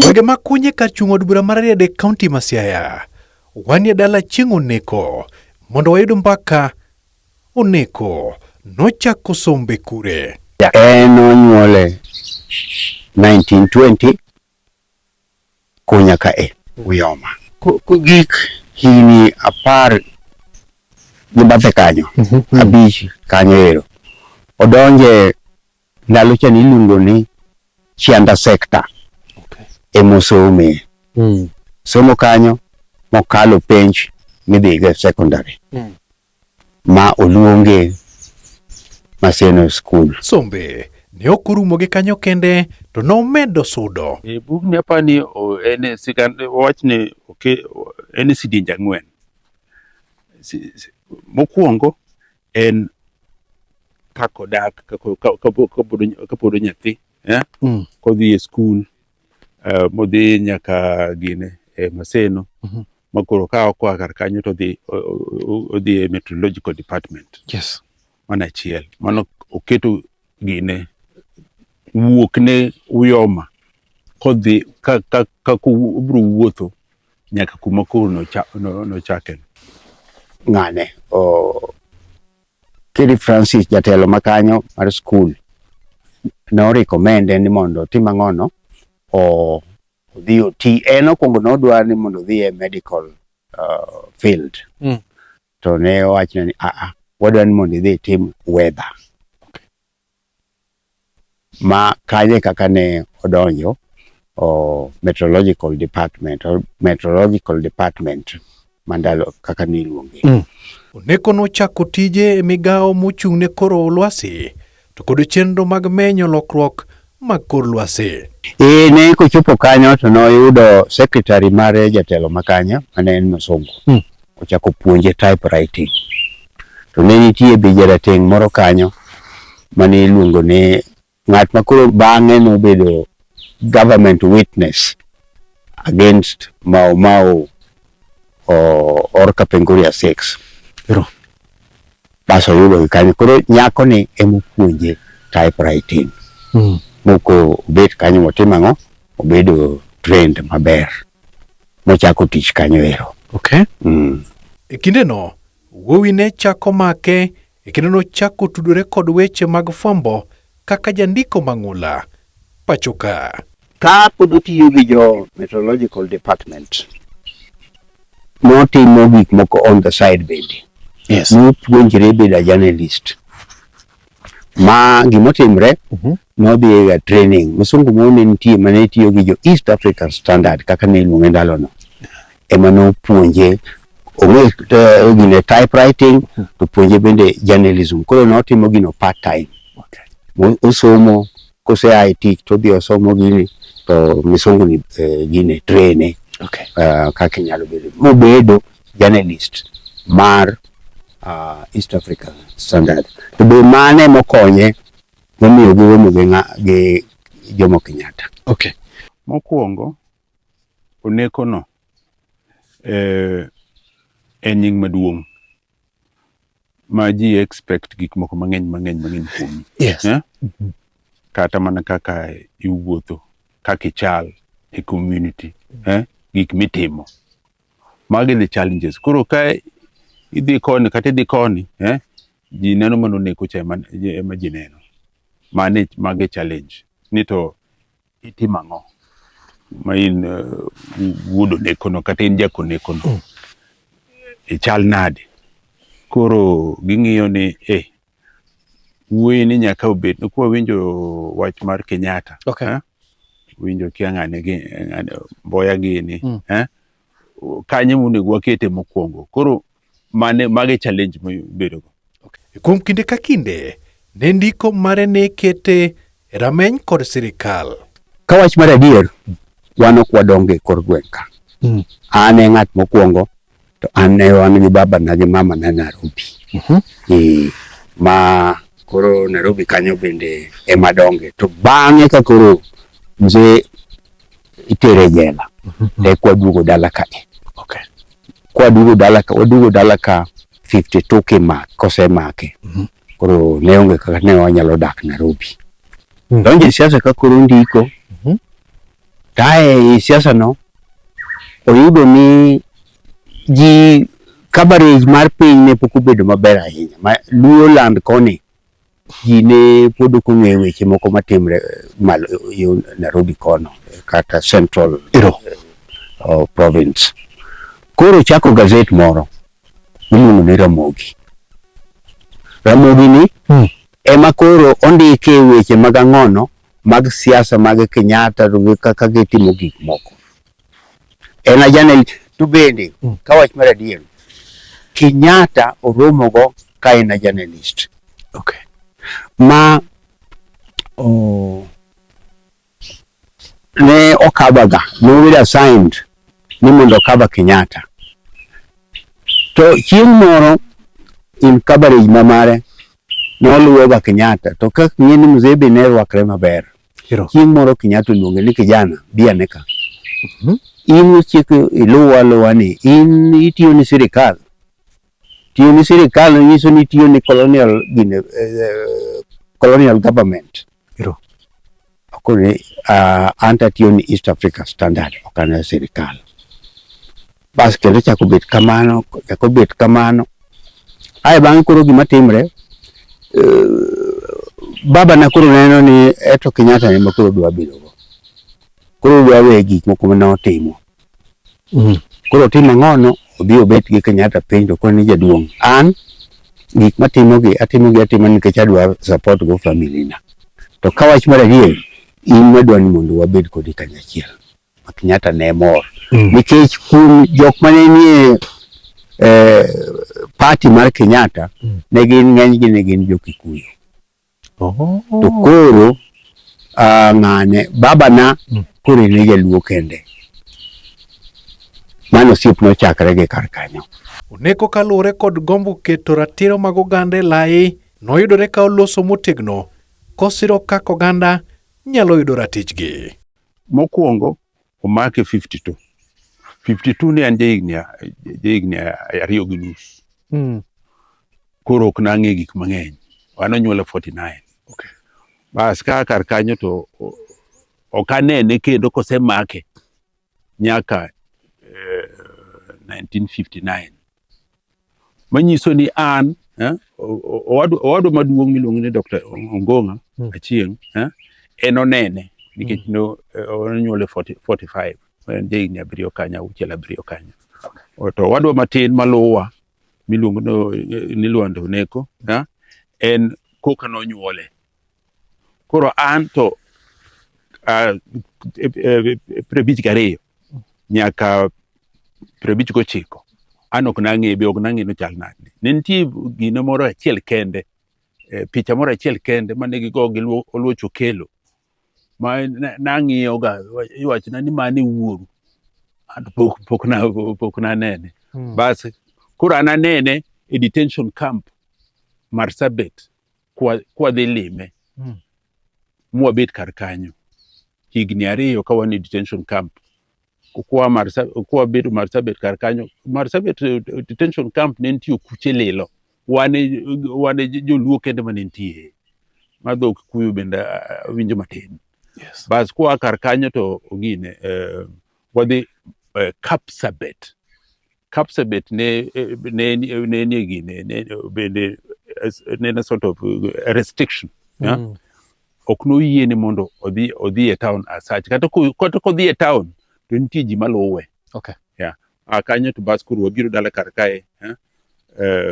Wege makunye kar chungo od bura mar Riede County ma Siaya. Wanie dala chieng' Oneko. Mondo wayud mbaka Oneko nochako sombe kure. En onyuole 1920 kunya ka Uyoma. Gik hini apar gi bathe kanyo. Abich kanyo ero. Odonje ndalo cha niluongo ni Chianda Sector. Emosome. Somo kanyo mokalo penj midhiga secondary. Ma oluonge Maseno School. Sombe ne okurumo gi kanyo kende to nomedo sudo. Bug ni apani ene sigan wachne ene sidinja ng'wen. Mokwongo en kakodak kapodo nyathi kodhi e school modhi nyaka gine Maseno makoro ka okwa kar kanyo to odhi e meteorological department. Yes. Mana chiel mano oketo gine wuok ne Uyoma kodhi ka kubro wuotho nyaka kuma koro no chaken. Ng'ane Kiri Francis jatelo makanyo mar school no recommend ni mondo timang'ono odhi oti en okwongo nodwa ni mondo odhi e medical field. To ne owachna ni wadwa ni mondo idhi tim weather. Ma kaje kaka ne odonjo meteorological department mandalo kaka niluonge. Oneko nochako tije e migawo mochung' ne koro lwasi to kod chenro mag menyo lokruok mag kor lwasi. Ne kochopo kanyo to noyudo secretary mare jatelo makanyo mane en Masongo. Ochako puonje typewriting. To ne nitie be jarateng' moro kanyo mane iluongo ne ng'at makoro bang'e nobedo government witness against Mau or Kapenguria 6. Baso yudo kanyo koro nyako ni emopuonje typewriting. Moko bet kanyo motimang'o obedo trained maber. Mochako tich kanyo ero. Okay. E kinde no wuowi ne chako make e kinde no chako tudore kod weche mag fwambo kaka jandiko mang'ula pachoka. Ka pod otiyo gi jo meteorological department notimo gik moko on the side bende. Yes. Nopuonjre bedo journalist. Ma gimotimre nodhi e training. Musungu mone nitie mane tiyo gi jo East African Standard kaka ne iluonge ndalo no. Ema nopuonje gine typewriting to puonje bende journalism. Koro notimo gino part time. Osomo kose ai tich to dhi osomo gini to misungu ni gine traine. Kaka nyalo bedo. Mobedo journalist mar East African Standard. To be mane mokonye momiyo giromo gi Jomo Kenyatta. Okay. Mokwongo Oneko no en nying maduong' ma ji expect gik moko mang'eny kuom. Yes. Kata mana kaka iwuotho, kaka ichal e community, gik mitimo. Magi the challenges. Koro ka idhi koni kata idhi koni, ji neno mana Oneko cha ema ji neno. Magi challenge. Nito itimang'o ma in wuodo Oneko no kata in jako Oneko no. Ichal nade. Koro ging'iyo ni wuoyi ni nyaka obed kwa winjo wach mar Kenyatta. Okay. Winjo kia ng'ane Mboya gini. Kanye monego wakete mokwongo. Koro mage challenge mobedo go. Okay. Kuom kinde ka kinde ne ndiko mare ne kete rameny kod sirikal. Ka wach mar adier wan ok wadonge kor gweng' ka. An e ng'at mokwongo to an ne wan gi baba na gi mama na Nairobi. Ma koro Nairobi kanyo bende ema donge. To bang'e ka koro mzee itere jela. Kwa duogo dala ka. Okay. Kwa duogo dala ka 52 kose make. Koro ne onge kaka ne wanyalo dak Nairobi. donje siasa ka koro ndiko tae siasa no oyudo ni ji coverage mar piny ne pok obedo maber ahinya ma Luo land koni ji ne pod ok ong'eyo weche moko matimre malo yo Nairobi kono kata Central province. Koro chako gazet moro miluongo ni Ramogi. Ramogi ni ema koro ondike weche mag ang'ono mag siasa mag Kenyatta kaka gitimo gik moko. En ajane to bende kawach mar adier Kenyatta oromogo ka en journalist. Okay. Ma ne okabaga no will assigned ni mondo kaba Kenyatta. To chieng' moro in coverage mamare noluwoga Kenyatta to kaka ng'eni Muzebe ne rwakre maber. Chieng' moro Kenyatta oluonge ni kijana biane ka. In chiko iluwa ni in itiyo ni sirikal. Tiyo ni sirikal nyiso ni tiyo ni colonial government. Okone anta tiyo ni East Africa Standard okane sirikal. Bas kendo chako bet kamano. Ae bang' koro gima timre baba na koro neno ni eto Kenyatta ni makoro dwa bilogo. Koro dwa we gik moko mane otimo. Koro timo ng'ono obi obet gi Kenyatta piny to koni jaduong'. An gik matimo nikech adwa support go family na. To kawach mar adier in madwa ni mondo wabed kodi kanyachiel. Kenyatta ne mor. Nikech kuom jok mane nie party mar Kenyatta ne gin ng'enygi ne gin jo Kikuyu. To koro ng'ane baba na koro ne jaluo kende. Mano siep nochakre gi kar kanyo. Oneko kaluwore kod gombo keto ratiro mag oganda lai noyudore ka oloso motegno kosiro kaka oganda nyalo yudo ratichgi. Mokwongo omake 52. 52 ne an jahigni ariyo gi nus. Koro ok nang'e gik mang'eny. Wan onyuola 49. Okay. Bas kar kanyo to ok anene kendo kosemake nyaka 1959. Manyiso ni an owadwa maduong' miluongo ni Dr. Ongonga Achieng' en onene nikech no onyuole 45 en jahigni abiriyo kanyo auchiel abiriyo kanyo. To owadwa matin maluwa miluongo ni Lwanda Oneko en koka nonyuole. Koro an to 52 nyaka 59 an ok nang'e no chal nade. Ne nitie gino moro achiel kende, picha moro achiel kende mane gigo gi Oluoch Okelo ma nang'iyo ga iwachona ni mane wuoru. An pok na nene. Bas koro an anene e detention camp Marsabit kwa dhi lime. Mwabet kar kanyo higni ariyo ka wan e detention camp. Kwa bedo Marsabit kar kanyo. Marsabit detention camp ne nitie kuche lilo. Wane joluo kende mane nitie. Madho Kikuyu bende winjo matin. Yes. Bas kwa kar kanyo to ogine wadhi Kapsabet. Kapsabet ne gine bende ne sort of restriction. Ok noyie ni mondo odhi e town as such. Kata kodhi e town to nitie ji maluwe. Okay. Yeah. Kanyo to bas kuro wabiro dala kar kae.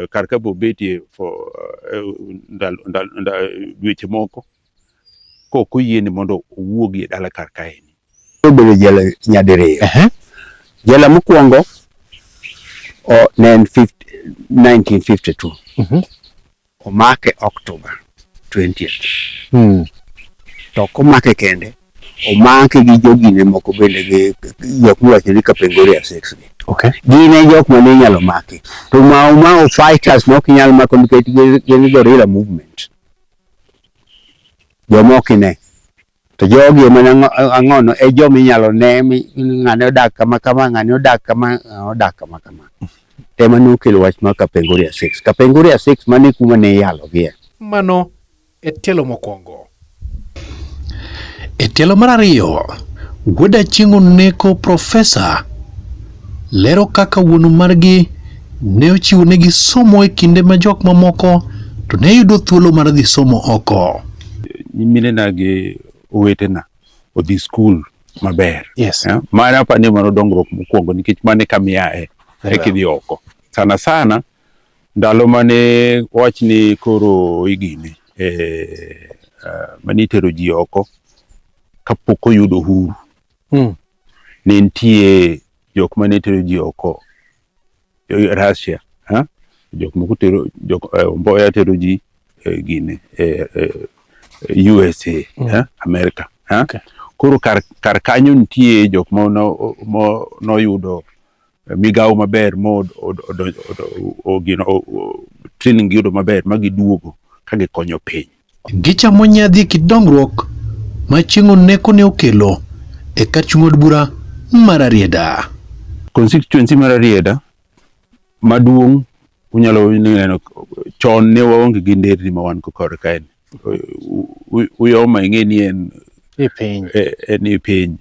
Kar ka bobetie for dweche moko. Koko yie ni mondo owuogi e dala kar kae ni. Obedo jela nyadiriyo. Jela mokwongo ne en 1952. Omake October 20th. To komake kende omake gi jogine moko bende gi jok mwacho ni Kapenguria 6 gi. Okay. Gine jok mane inyalo maki. To Mau fighters nok inyalo mako nikech gin guerrilla movement. Jomokine. To jogi emane ang'ono e joma inyalo ne ng'ane odak kama ng'ane odak kama. Tema nokelo wach mar Kapenguria 6. Kapenguria 6 mane kuma ne iyalo gie. Mano e tielo mokwongo. E tielo mar ariyo, Wuod Achieng' Oneko Profesa lero kaka wuon margi ne ochiwo negi somo e kinde ma jok mamoko to ne yudo thuolo mar dhi somo oko. Nyimine gi owetena odhi skul maber. Yes. Mane apani mano dongruok mokwongo nikech mane kamiae kidhi oko. Sana ndalo mane wach ni koro igini mane itero ji oko kapok oyudo huru. Ne nitie jok mane itero ji oko Russia, jok moko tero Mboya tero ji gine USA, America. Okay. Koro kar kanyo nitie jok noyudo migawo maber training yudo maber magiduogo ka gikonyo piny. Gichamo nyadhi kit dongruok ma Achieng' Oneko ne okelo e kar chung' od bura mar Rarieda. Constituency mar Rarieda maduong' unyalo neno chon ne waonge gi nderni ma wan kod kae. Uyoma ing'e ni en e piny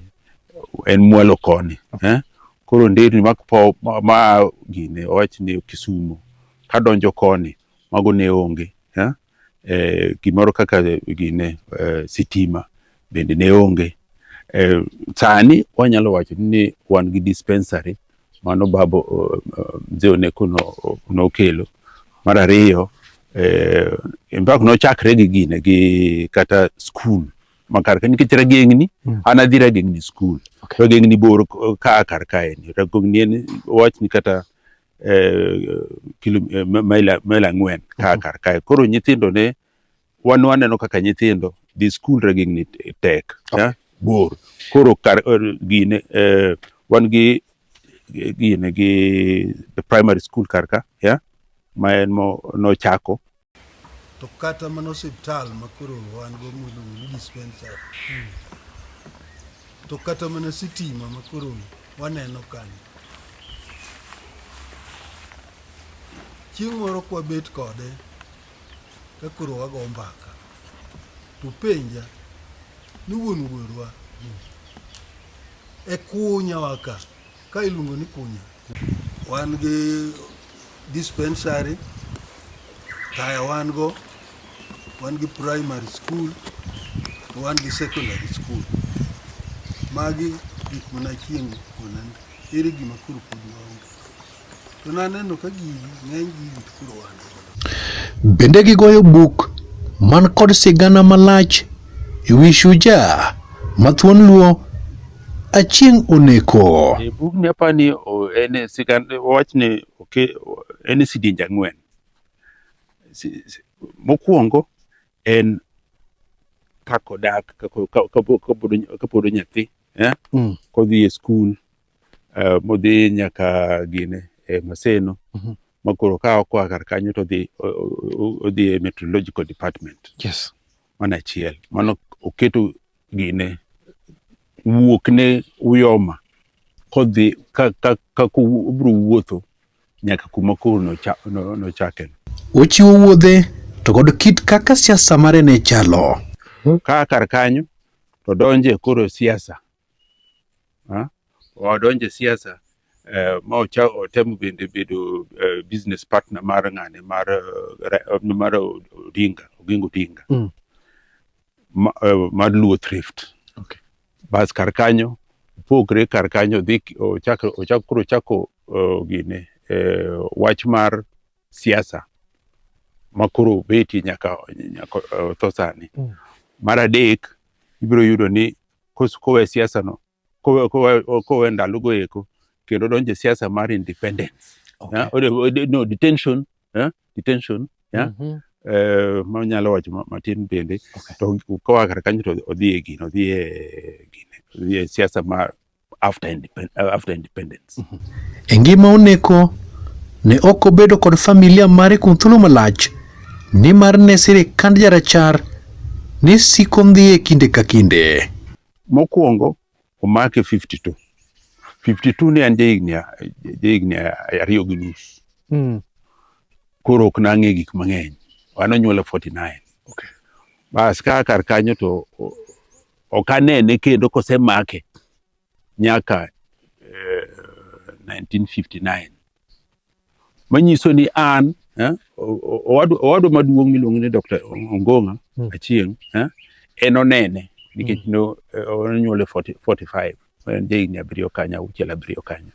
en mwalo koni. Koro nderni ma gine wach ni Kisumu kadonjo koni mago ne onge. Gimoro kaka gine sitima bende ne onge. Sani wanyalo wacho ni wan gi dispensary mano babo Mzee Oneko nokelo. Mar ariyo imbak nochakre gi gine gi kata school makar nikech Ragengni an adhi Ragengni school. Ragengni bor kar kae ni Ragengni en wach ni kata mail 4 kar kae. Koro nyithindo ne waneno kaka nyithindo di school Ragengni tek bor. Koro gine wan gi gine gi primary school karka ma en no chako to kata mano hospital makoro wan go mulo dispensary to kata mana sitima makoro waneno kanyo. Chieng' moro kwa bet kode ka koro wago mbaka to penja ni wuon wuorwa e kunya waka ka iluongo ni kunya wan gi dispensary taya wan gi primary school wan gi secondary school magi gik mana chieng' konan ere gima kuro onge to naneno ka ng'eny gi kuro wan. Bende gigoyo buk man kod sigana malach ewi shujaa ma thuon luo Achieng' Oneko. Buk ni apani en sigana wach ni en sidienje 4. Mokwongo en kako dak kapodo nyathi kodhi e skul modhi nyaka gine Maseno makoro ka okoa kar kanyo to odhi e meteorological department. Yes. Mana achiel mano oketo gine wuok ne uyoma kodhi ka ubro wuotho nyaka kuma koro nochake. Ochiwo wuodhe to kod kit kaka siasa mare ne chalo. Ka kar kanyo to donje koro siasa. Odonje siasa ma otemo bende bedo business partner mar ng'ane mar Oginga Odinga. Mar Luo Thrift. Okay. Bas kar kanyo pogre kar kanyo ochako gine wach mar siasa makoro beti nyaka thosani. Mar adek ibiro yudo ni kowe siasa no kowe ndalo go eko kendo donje siasa mar independence. No detention ma nyalo wacho matin bende to kowa kar kanyo to odhi e siasa mar after independence. E ngima Oneko ne ok obedo kod familia mare kuom thuolo malach ni mar ne sirikand jarachar ni siko ndhiye kinde ka kinde. Mokwongo omake 52 ne an jahigni 2.5. Koro ok nang'e gik mang'eny. Wan onyuola 49. Okay. Bas ka kar kanyo to ok anene kendo kosemake nyaka 1959. Manyiso ni an owadwa maduong' miluongo ni Dr. Ongonga Achieng' en onene nikech onyuole 45 en jahigni 7 kanyo 6-7 kanyo.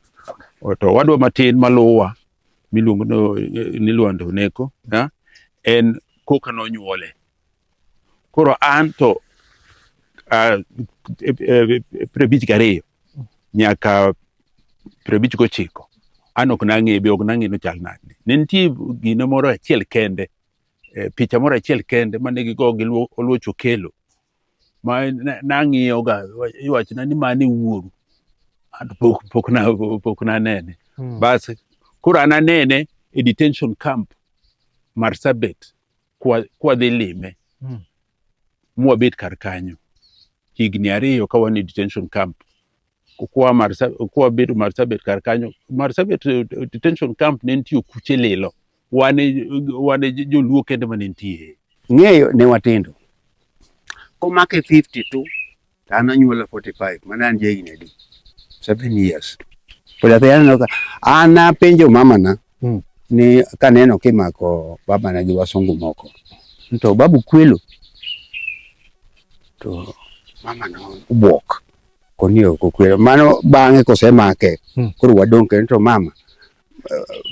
To owadwa matin maluwa miluongo ni Lwando Oneko en koka nonyuole. Koro an to 52 nyaka 59 an ok nang'e be ok nang'e no chal nade. Ne nitie gino moro achiel kende, picha moro achiel kende mane gigo gi Oluoch Okelo ma nang'iyo ga iwachona ni mane wuoru. Pok na nene. Bas koro an anene e detention camp Marsabit kwa dhi lime mwabet kar kanyo higni 2 ka wan e detention camp kwa bedo Marsabit kar kanyo. Marsabit detention camp ne nitie kuche lilo, wane joluo kende mane nitie. Ng'eyo ne watindo komake 52 an anyuola 45 mana an jahigni adi 7 years. An apenjo mamana ni kaneno kimako babana gi wasungu moko to babu kwelo, to mamana obwok koni ok okwelo. Mano bang'e kosemake koro wadong' kendo to mama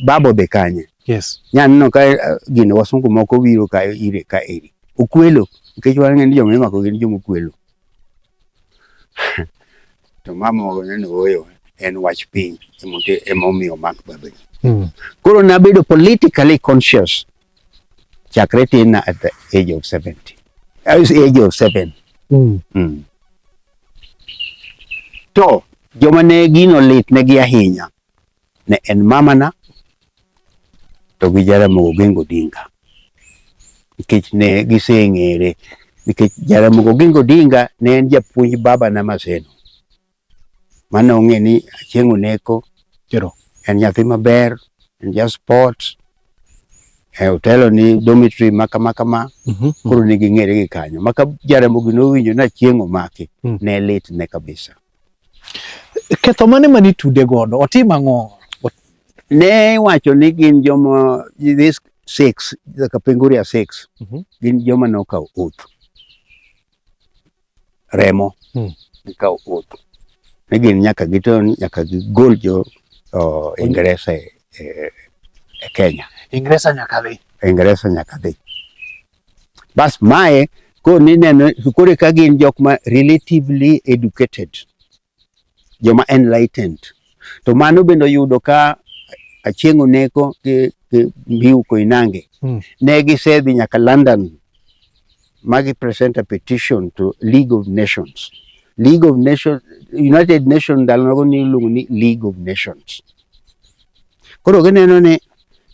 babo be kanye. Yes. Nyanno ka gino wasungu moko wiro ka ire ka iri okwelo nikech wang'e ni joma imako gin joma okwelo. To mama ogone oyo en wach piny emomiyo mak babani. Koro nabedo politically conscious chakre tin at the age of 70. I was age of 7. To joma ne gino lit negi ahinya ne en mamana to gi Jaramogi Oginga Odinga nikech ne giseng'ere nikech Jaramogi Oginga Odinga ne en japuonj baba na Maseno mane ong'e ni Achieng' Oneko en nyathi maber, en ja sport, otelo ni dormitory maka koro nigi ng'ere gi kanyo maka Jaramogi nowinjo na Achieng' omaki ne lit ne kabisa. Ketho mane mani tude godo otimo ang'o? Ne wacho ni gin joma this 6 Kapenguria 6 gin joma nokawo oath remo nikawo oath ne gin nyaka gigol jo Ingresa e Kenya. Ingresa nyaka dhi. Bas mae ko ni neno kore ka gin jok ma relatively educated, joma enlightened. To mano bendo yudo ka Achieng' Oneko gi Mbiu Koinange ne gisedhi nyaka London magi present a petition to League of Nations. United Nations ndalo ni iluongo ni League of Nations. Koro gineno ni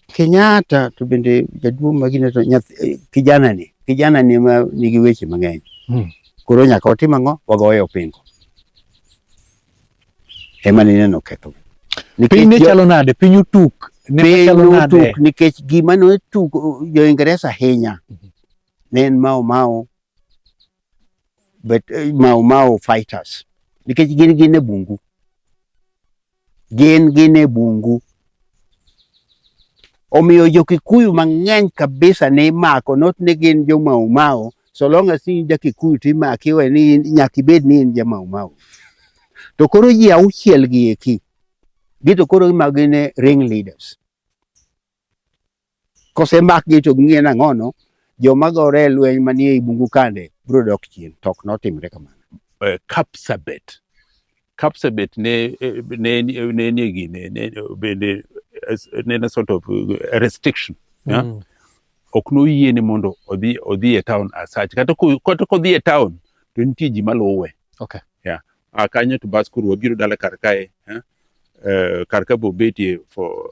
Kenyatta to bende jaduong' magine to kijana ni ma nigi weche mang'eny. Koro nyaka otim ang'o? Wagoye opingo. Ema ni neno ketho. Piny ne chalo nade? Piny utuk ne chalo nade? Nikech gima no tuk jo Ingresa ahinya ne en Mau fighters nikech gin e bungu. Gin e bungu. Omiyo jo Kikuyu mang'eny kabisa ne imako, not ne gin jo Mau, so long as in ja Kikuyu timaki we ni nyaka ibed ni in ja Mau. To koro ji 6 gi eki gito koro magine ring leaders. Kose makgi to ng'ien ang'ono joma gore lweny manie i bungu kande bro dok chien tok notimre kamano. Kapsabet ne gine bende ne sort of a restriction. Ok no yiene mondo odhi e town as such. Kata kodhi e town to nitie ji maluwe. Okay. Yeah. Kanyo to bas kuro wabiro dala kar kae. Kar ka bobetie for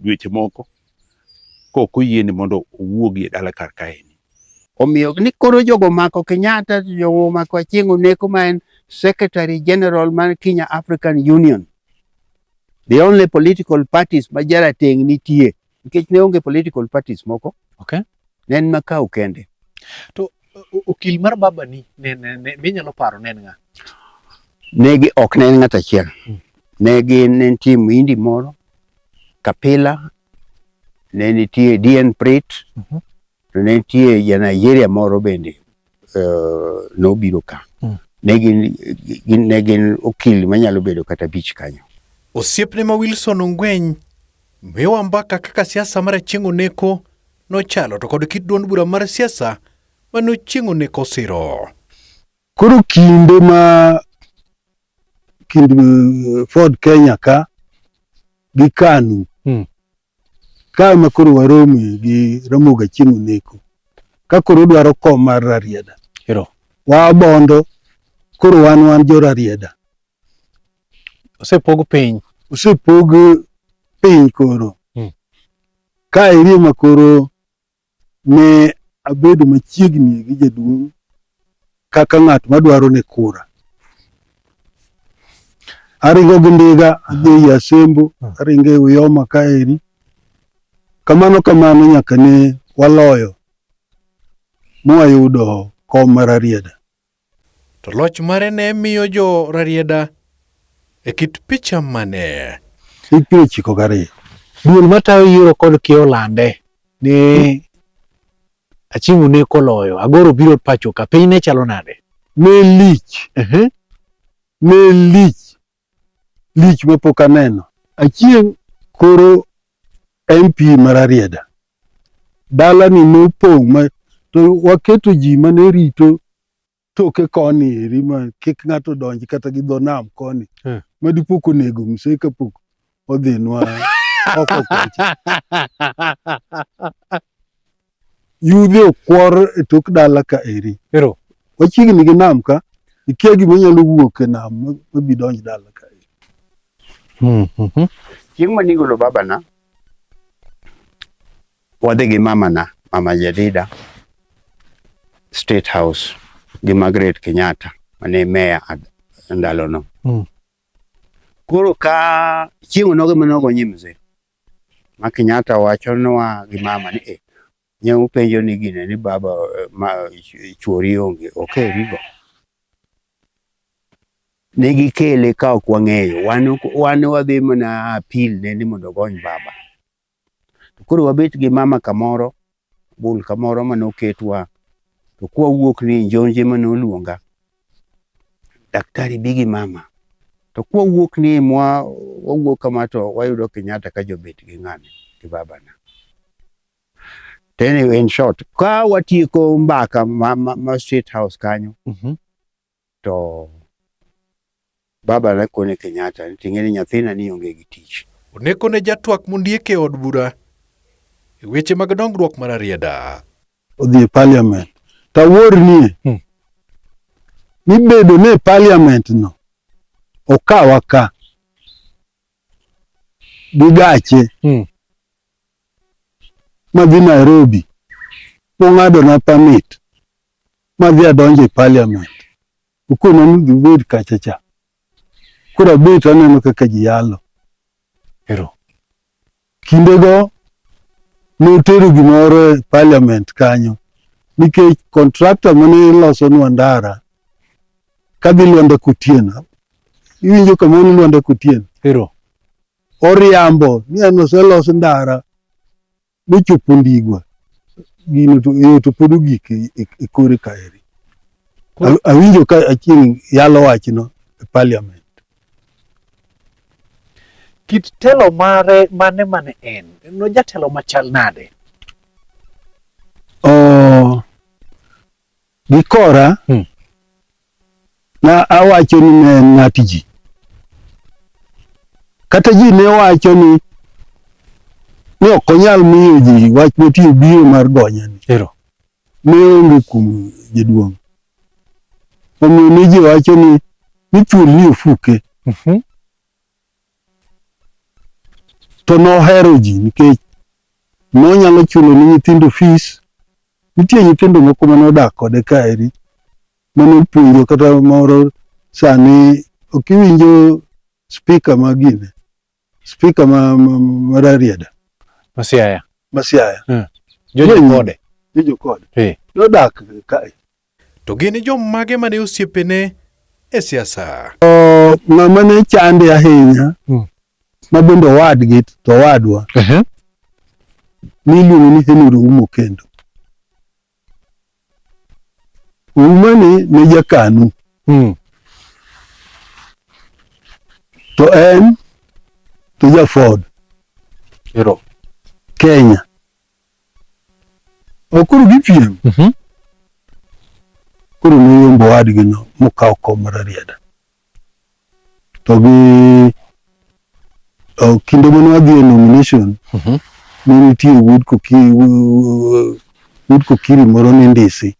dweche moko kok oyiene mondo owuogi e dala kar kae. Omiyo ni koro jogo mako Kenyatta, jogo mako Achieng' Oneko ma en Secretary General man Kenya African Union. The only political parties ma jarateng' nitie nikech ne onge political parties moko. Okay. Ne en Makau kende. To okil mar baba ni minyalo paro ne en ng'a? Negi ok ne en ng'at achiel. Ne nitie Muhindi moro, Kapila, ne nitie DN Prit, to ne nitie ja Nigeria moro bende nobiro ka. Ne gin okil manyalo bedo kata bich kanyo. Osiepne ma Wilson Ongweny miyowa mbaka kaka siasa mar Achieng' Oneko nochalo to kod kit duond bura mar siasa mane Achieng' Oneko siro. Koro kinde ma Ford Kenya ka gi KANU ka ma koro warome gi Ramogi Achieng' Oneko ka koro dwaro kom mar Rarieda. Wa bondo koro wan jo Rarieda. Osepog piny koro. Ka iri ma koro ne abedo machiegni gi jaduong' kaka ng'at madwaro ne kura. Aringo gi ndiga adhi Asembo, aringo e Uyoma ka eri. Kamano nyaka ne waloyo mwayudo kom mar Rarieda. To loch mare ne miyo jo Rarieda e kit picha mane? 92. Duol matayo yiero kod kiewo lande ni Achieng' Oneko loyo, Agoro biro pacho ka, piny ne chalo nade? Ne lich mapok aneno. Achieng' koro MP mar Rarieda. Dala ni nopong' to waketo ji mane rito toke koni eri ma kik ng'ato donji kata gi dho nam koni. Madipok onego mse kapok odhinwa oko kocha. Yudhe okwor e tok dala ka eri. Wachiegni gi nam ka, ikia gima nyalo wuok e nam mabi donj dala ka eri. Chieng' manigolo babana, wadhi gi mama Jadida, State House, gi Margaret Kenyatta, mane meya ndalono. Koro ka Chieng' Oneko manogo nyimze, ma Kenyatta wachonwa gi mama ni nyau penjo ni gine ni baba ma chuori onge, rigo. Negi kele ka ok wang'eyo, wan wadhi mana appeal ne ni mondo gony baba. Koro wabet gi mama kamoro, bul kamoro manoketwa, to kwa wuok ni Njonje manoluonga, daktari bigi mama, to kwa wuok ni wawuok kama to wayudo Kenyatta ka jobet gi ng'ane gi babana. Then in short, ka watieko mbaka ma State House kanyo, to baba ne kone Kenyatta ni ting'eni nyathina ni onge gi tich. Oneko ne jatwak mondiek e od bura e weche mag dongruok mar Rarieda. Odhi e parliament. Tawuor ni bedo ne parliament no okawa ka gi gache madhi Nairobi mong'ado na permit madhi adonje parliament. Ukono ni dhibed kachacha. Kura bet aneno kaka ji yalo. Kindego notero gimoro e parliament kanyo. Nikech contractor mane loso nwa ndara kadhi Lwanda Kotieno. Iwinjo kamano Lwanda Kotieno. Oriambo ni an oseloso ndara mochopo Ndigwa. Gino to pod ogik e kore kaeri. Awinjo ka Achieng' yalo wachno e parliament. Kit telo mare mane en? No jatelo machal nade? Gikora na awacho ni ne en ng'at ji. Kata ji ne wacho ni ok onyal miyo ji wach motiyo biro mar gonyani. Ne onge kuom jaduong'. Omiyo ne ji wacho ni thuol ni ofuke. To nohero ji nikech nonyalo chulo ni nyithindo fees. Nitie nyithindo moko manodak kode kaeri manopuonjo kata moro sani okiwinjo speaker magine. Speaker ma Rarieda. Masiaya. Jojo kode. Nodak kae. To gin jomage mane osiepene e siasa? Ng'ama ne chande ahinya ma bende owadgi to owadwa miluongo ni Henry Oumo Kendo. Oumani ne jakanu. To en to jafod Kenya. Okuru gipiem. Kuru noyombo wadgi no mokaw kom mararieda. To gi kinde mane wadhi e nomination ne nitie Wood Kokiri moro ni ndisi.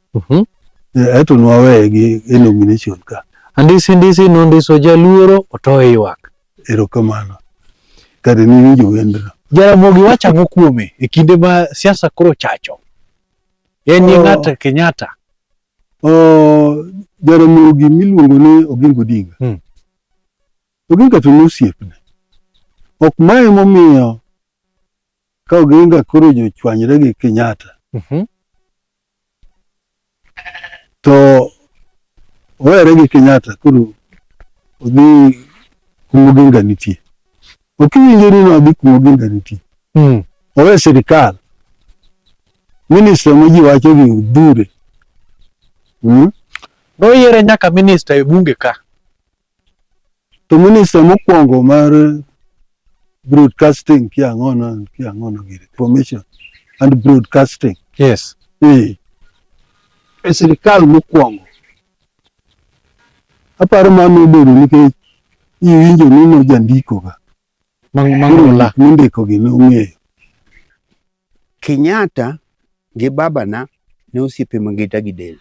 Eto nwaweye gi e nomination ka. Ndisi nondiso jaluoro otoe ywak. Erokamano. Kare ni winjo wendno. Jaramogi wacho ang'o kuome e kinde ma siasa koro chacho? En ye ng'ato Kenyatta. Jaramogi miluongo ni Oginga Odinga. Oginga to nosiepne. Ok mae momiyo ka Oginga koro jochwanyre gi Kenyatta. To owere gi Kenyatta koro odhi kuma Oginga nitie. Ok iwinjo ni nodhi kuma Oginga nitie. Owe sirikal. Minister ma ji wacho gi Udhure. Noyiere nyaka minister e bunge ka. To minister mokwongo mar broadcasting kiang'ono gire. Information and broadcasting. Yes. E sirikal mokwongo. Aparo mano obedo nikech iwinjo ni no jandiko ga. Mang'ula. Mindiko gi nong'eyo. Kenyatta gi babana ne osiepe magita gi del.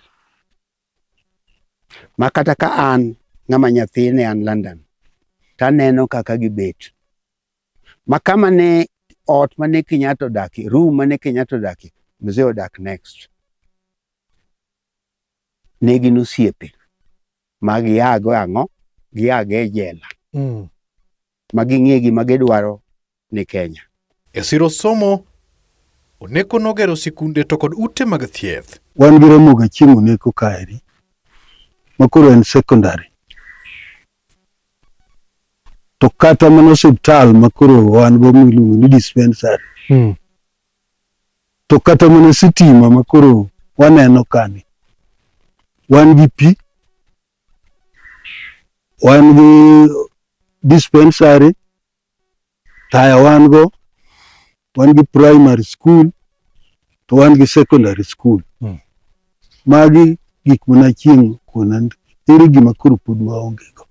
Ma kata ka an ng'ama nyathine an London, taneno kaka gibet. Ma kama ne ot mane Kenyatta odaki, room mane Kenyatta odaki, mzee odak next. Ne gin osiepe ma giago ang'o? Giago e jela. Ma ging'e gima gidwaro ni Kenya. E siro somo, Oneko nogero sikunde to kod ute mag thieth. Wan gi Ramogi Achieng' Oneko kaeri, makoro en secondary. To kata mana osiptal makoro wan go miluongo ni dispensary. To kata mana sitima makoro waneno kani. Wan gi pi, wan gi dispensary, taya wan go, wan gi primary school, to wan gi secondary school. Magi gik mana chieng' kuonde, ere gima koro pod waonge go.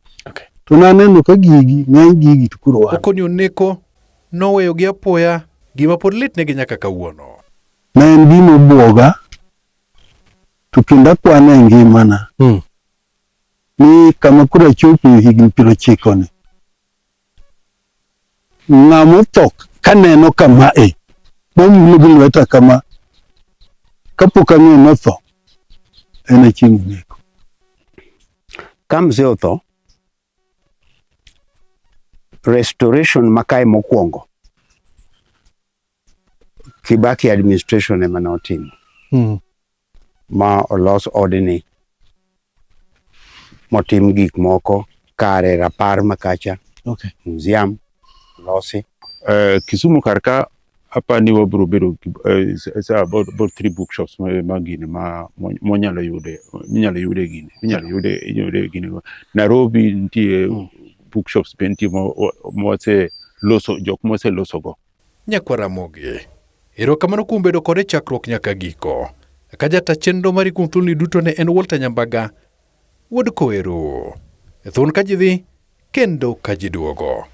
To naneno ka ng'eny gigi to koro wan. Okoni Oneko noweyo gi apoya gima pod litnegi nyaka kawuono. Ne en gima obwoga, to kendo akwane e ngimana. Ni kama koro achopo higni 90 ni. Ng'ama otho kaneno kama momulo gi lweta kama, kapok ang'eyo notho, en Achieng' Oneko. Ka mzee otho, restoration makae mokwongo, Kibaki administration ema notimo. Ma olos odni, motim gik moko, kare rapar makacha, museum, losi. Kisumu karka hapa ni wabro bedo about 3 bookshops magine monyalo yude gine. Nairobi ntie bookshops benti mwase loso jok mwase loso go. Nyakwa Ramogi, erokamano kuom bedo kode chakruok nyaka giko. Ka jata chenro mari kuom thulni duto ne en Walter Nyambaga, wuod Kowero. E thun ka ji dhi, kendo ka ji duogo.